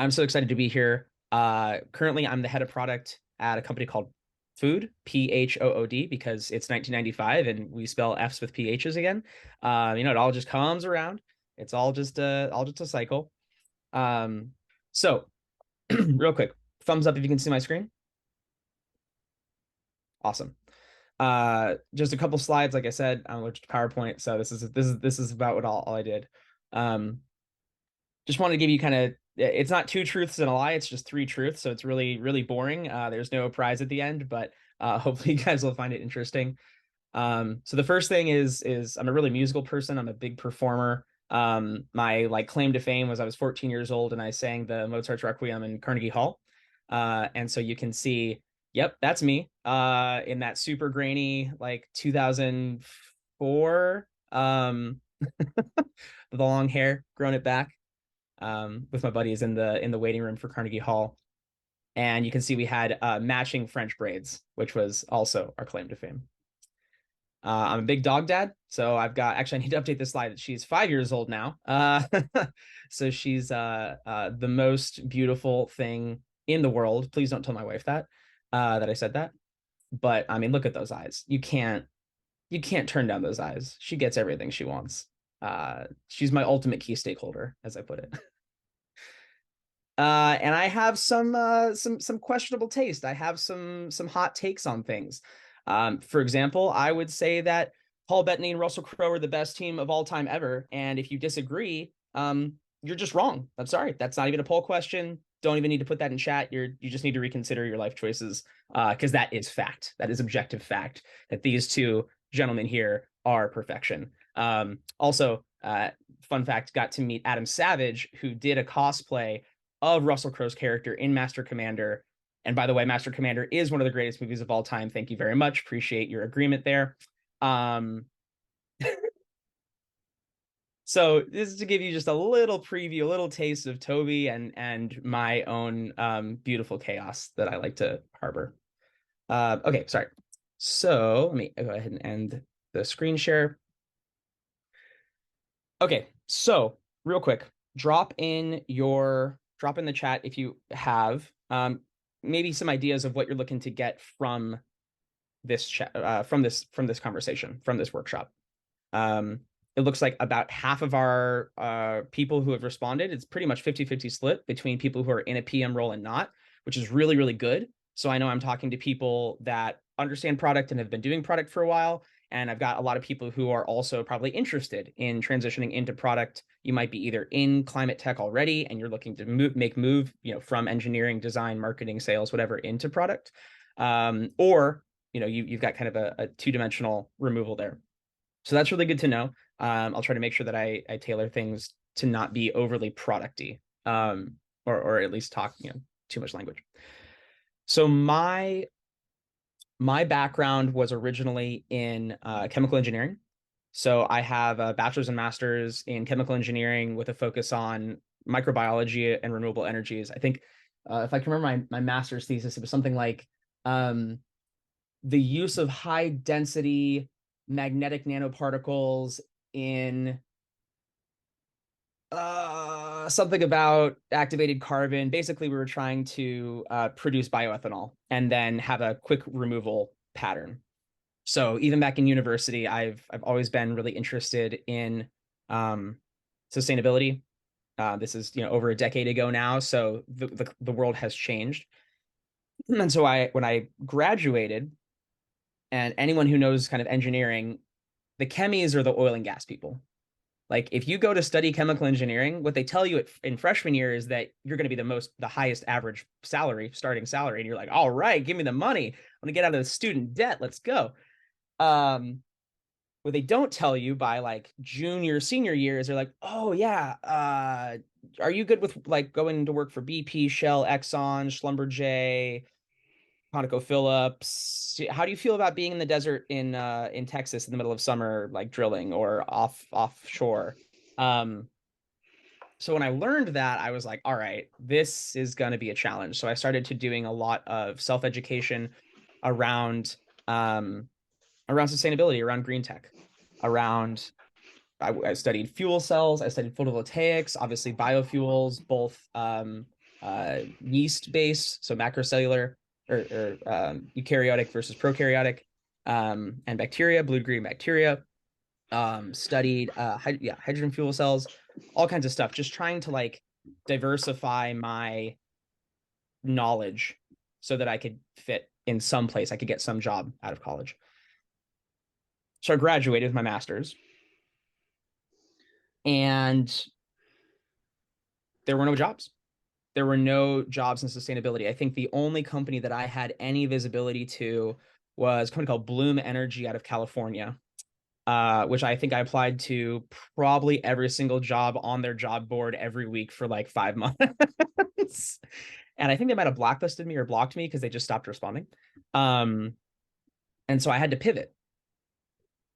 I'm so excited to be here. Currently, I'm the head of product at a company called Phood, Phood, because it's 1995 and we spell F's with PHs again. It all just comes around. It's all just a cycle. Um, so real quick, thumbs up if you can see my screen. Awesome. Just a couple slides, like I said, I'm allergic to PowerPoint, so this is about what all I did. Um, just wanted to give you kind of, it's not two truths and a lie, it's just three truths, so it's really really boring. There's no prize at the end, but hopefully you guys will find it interesting. So the first thing is I'm a really musical person. I'm a big performer. My like claim to fame was I was 14 years old and I sang the Mozart's Requiem in Carnegie Hall. And so you can see, yep, that's me. In that super grainy like 2004, with the long hair, grown it back, with my buddies in the waiting room for Carnegie Hall. And you can see we had matching French braids, which was also our claim to fame. I'm a big dog dad, so actually I need to update this slide. She's 5 years old now. So she's the most beautiful thing in the world. Please don't tell my wife that I said that. But I mean, look at those eyes. You can't turn down those eyes. She gets everything she wants. She's my ultimate key stakeholder, as I put it. And I have some questionable taste. I have some hot takes on things. For example, I would say that Paul Bettany and Russell Crowe are the best team of all time ever. And if you disagree, you're just wrong. I'm sorry. That's not even a poll question. Don't even need to put that in chat. You just need to reconsider your life choices, because that is fact. That is objective fact that these two gentlemen here are perfection. Also, fun fact, got to meet Adam Savage, who did a cosplay of Russell Crowe's character in Master Commander. And by the way, Master Commander is one of the greatest movies of all time. Thank you very much. Appreciate your agreement there. Um, so this is to give you just a little preview, a little taste of Toby and my own beautiful chaos that I like to harbor. Okay, sorry. So let me go ahead and end the screen share. Okay, so real quick, drop in the chat if you have maybe some ideas of what you're looking to get from this chat, from this conversation, from this workshop. It looks like about half of our people who have responded, it's pretty much 50-50 split between people who are in a PM role and not, which is really, really good. So I know I'm talking to people that understand product and have been doing product for a while. And I've got a lot of people who are also probably interested in transitioning into product. You might be either in climate tech already and you're looking to make move, from engineering, design, marketing, sales, whatever, into product. Or, you've got kind of a two-dimensional removal there. So that's really good to know. I'll try to make sure that I tailor things to not be overly producty, or at least talk, too much language. So my background was originally in chemical engineering. So I have a bachelor's and master's in chemical engineering with a focus on microbiology and renewable energies. I think, if I can remember my master's thesis, it was something like the use of high density magnetic nanoparticles in something about activated carbon. Basically, we were trying to produce bioethanol and then have a quick removal pattern. So even back in university, I've always been really interested in sustainability. This is over a decade ago now, so the world has changed. And so when I graduated, and anyone who knows kind of engineering, the chemies are the oil and gas people. Like if you go to study chemical engineering, what they tell you in freshman year is that you're going to be the highest average starting salary. And you're like, all right, give me the money. I want to get out of the student debt. Let's go. What they don't tell you by like senior year is they're like, oh yeah, are you good with like going to work for BP, Shell, Exxon, Schlumberger, ConocoPhillips? How do you feel about being in the desert in Texas in the middle of summer, like drilling or offshore? Um, so when I learned that, I was like, all right, this is going to be a challenge. So I started to doing a lot of self-education around around sustainability, around green tech, around I studied fuel cells, I studied photovoltaics, obviously biofuels, both yeast base, so macrocellular or eukaryotic versus prokaryotic, and bacteria, blue green bacteria. Studied hydrogen fuel cells, all kinds of stuff, just trying to like diversify my knowledge so that I could fit in some place, I could get some job out of college. So I graduated with my master's, and there were no jobs. There were no jobs in sustainability. I think the only company that I had any visibility to was a company called Bloom Energy out of California, which I think I applied to probably every single job on their job board every week for like 5 months. And I think they might have blacklisted me or blocked me because they just stopped responding. And so I had to pivot.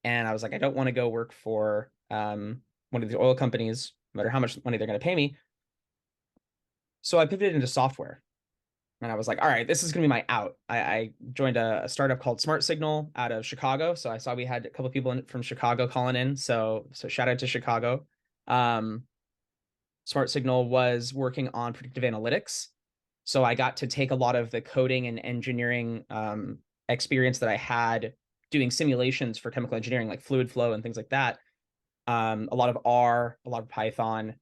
And I was like, I don't want to go work for one of these oil companies, no matter how much money they're going to pay me. So I pivoted into software. And I was like, all right, this is going to be my out. I joined a startup called Smart Signal out of Chicago. So I saw we had a couple of people from Chicago calling in. So shout out to Chicago. Um, Smart Signal was working on predictive analytics. So I got to take a lot of the coding and engineering experience that I had doing simulations for chemical engineering, like fluid flow and things like that. A lot of R, a lot of Python,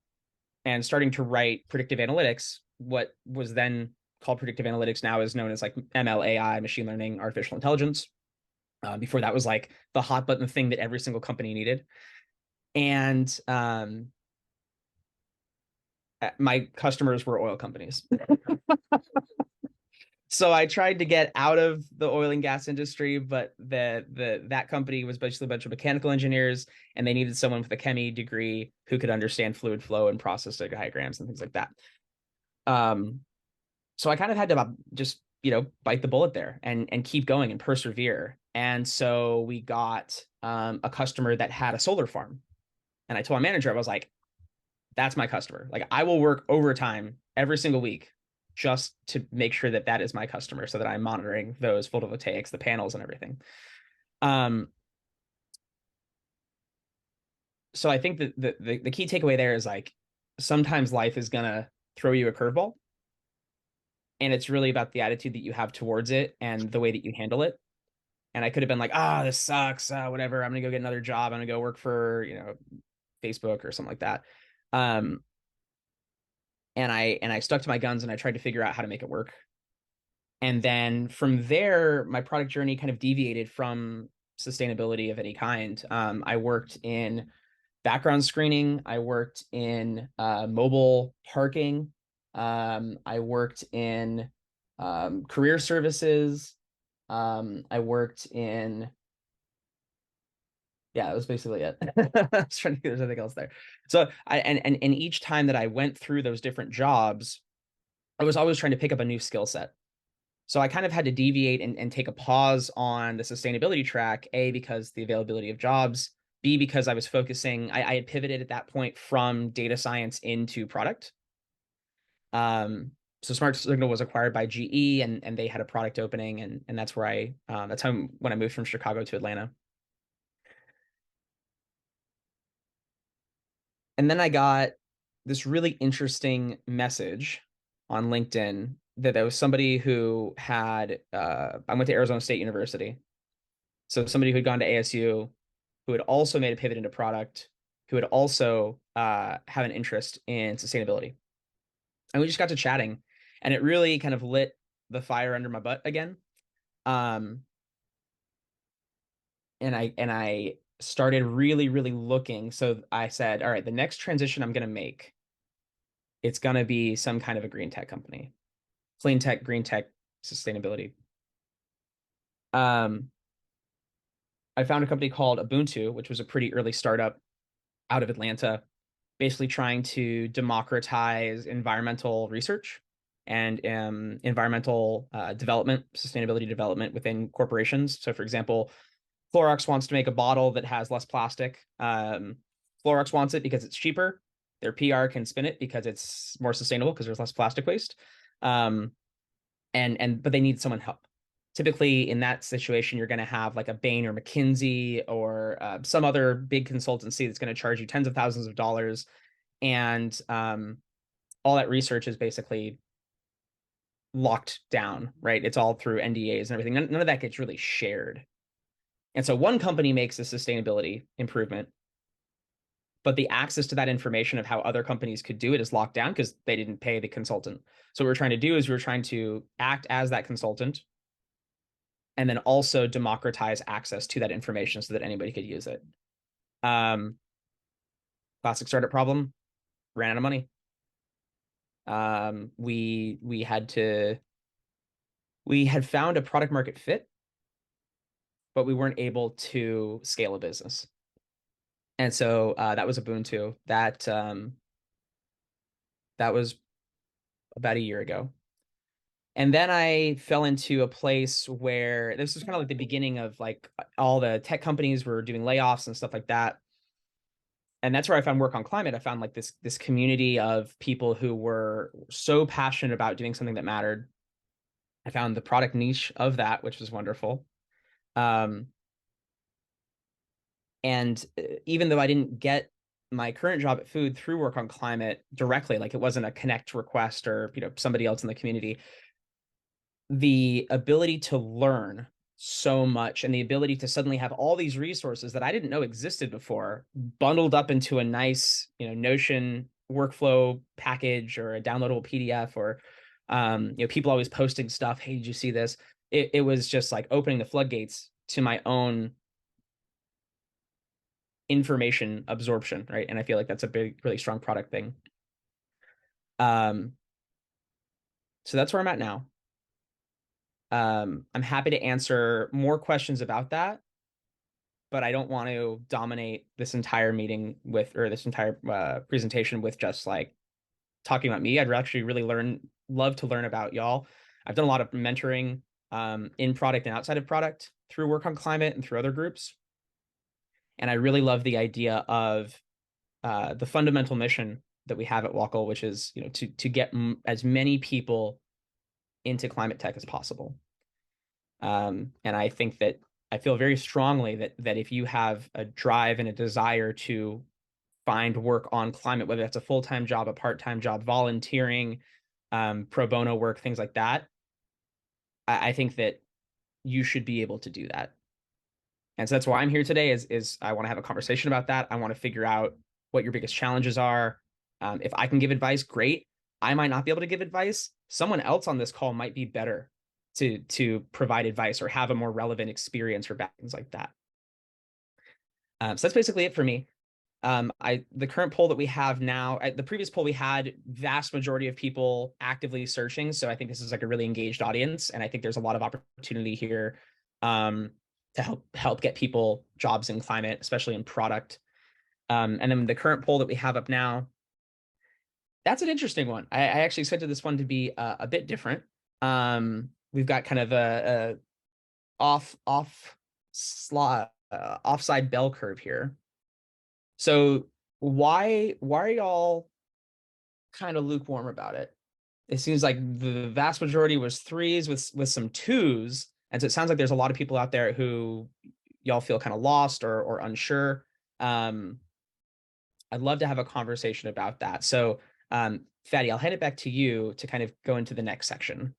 and starting to write predictive analytics. What was then called predictive analytics now is known as like ML, AI, machine learning, artificial intelligence. Before that was like the hot button thing that every single company needed. And my customers were oil companies. So I tried to get out of the oil and gas industry, but that company was basically a bunch of mechanical engineers, and they needed someone with a chemie degree who could understand fluid flow and process diagrams and things like that. So I kind of had to just bite the bullet there and keep going and persevere. And so we got a customer that had a solar farm, and I told my manager, I was like, that's my customer. Like, I will work overtime every single week just to make sure that that is my customer, so that I'm monitoring those photovoltaics, the panels and everything. So I think that the key takeaway there is like, sometimes life is gonna throw you a curveball, and it's really about the attitude that you have towards it and the way that you handle it. And I could have been like, this sucks, whatever, I'm gonna go get another job, I'm gonna go work for Facebook or something like that. And I stuck to my guns, and I tried to figure out how to make it work. And then from there, my product journey kind of deviated from sustainability of any kind. I worked in background screening. I worked in mobile parking. I worked in career services. I worked in, yeah, that was basically it. I was trying to think there's anything else there. So and each time that I went through those different jobs, I was always trying to pick up a new skill set. So I kind of had to deviate and take a pause on the sustainability track, A, because the availability of jobs, B, because I was focusing, I had pivoted at that point from data science into product. So Smart Signal was acquired by GE, and they had a product opening, and that's where that's how when I moved from Chicago to Atlanta. And then I got this really interesting message on LinkedIn that there was somebody who had I went to Arizona State University. So somebody who had gone to ASU, who had also made a pivot into product, who had also have an interest in sustainability. And we just got to chatting, and it really kind of lit the fire under my butt again. Um, and I started really, really looking. So I said, all right, the next transition I'm going to make, it's going to be some kind of a green tech company, clean tech, green tech, sustainability. I found a company called Ubuntu, which was a pretty early startup out of Atlanta, basically trying to democratize environmental research and environmental development, sustainability development within corporations. So, for example, Clorox wants to make a bottle that has less plastic. Clorox wants it because it's cheaper. Their PR can spin it because it's more sustainable because there's less plastic waste. But they need someone help. Typically, in that situation, you're going to have like a Bain or McKinsey or some other big consultancy that's going to charge you tens of thousands of dollars, and all that research is basically locked down, right? It's all through NDAs and everything. None of that gets really shared. And so one company makes a sustainability improvement, but the access to that information of how other companies could do it is locked down because they didn't pay the consultant. So what we're trying to do is we're trying to act as that consultant and then also democratize access to that information so that anybody could use it. Classic startup problem, ran out of money. We had found a product market fit, but we weren't able to scale a business. And so that was Ubuntu. That was about a year ago. And then I fell into a place where this was kind of like the beginning of like all the tech companies were doing layoffs and stuff like that. And that's where I found Work on Climate. I found like this community of people who were so passionate about doing something that mattered. I found the product niche of that, which was wonderful. Um, and even though I didn't get my current job at Phood through Work on Climate directly, like it wasn't a connect request or somebody else in the community, the ability to learn so much and the ability to suddenly have all these resources that I didn't know existed before bundled up into a nice, Notion workflow package or a downloadable PDF or, people always posting stuff. Hey, did you see this? It was just like opening the floodgates to my own information absorption, right? And I feel like that's a big, really strong product thing. So that's where I'm at now. I'm happy to answer more questions about that, but I don't want to dominate this entire meeting or this entire presentation with just like talking about me. I'd actually really love to learn about y'all. I've done a lot of mentoring in product and outside of product through Work on Climate and through other groups. And I really love the idea of the fundamental mission that we have at Wackle, which is to get as many people into climate tech as possible. And I think that I feel very strongly that if you have a drive and a desire to find work on climate, whether that's a full-time job, a part-time job, volunteering, pro bono work, things like that, I think that you should be able to do that. And so that's why I'm here today is I want to have a conversation about that. I want to figure out what your biggest challenges are. If I can give advice, great. I might not be able to give advice. Someone else on this call might be better to provide advice or have a more relevant experience or things like that. So that's basically it for me. The current poll that we have now, the previous poll we had, vast majority of people actively searching. So I think this is like a really engaged audience, and I think there's a lot of opportunity here to help get people jobs in climate, especially in product. And then the current poll that we have up now, that's an interesting one. I actually expected this one to be a bit different. We've got kind of a offside bell curve here. So why are y'all kind of lukewarm about it? It seems like the vast majority was threes with some twos, and so it sounds like there's a lot of people out there who y'all feel kind of lost or unsure. I'd love to have a conversation about that. So, Fatty, I'll hand it back to you to kind of go into the next section.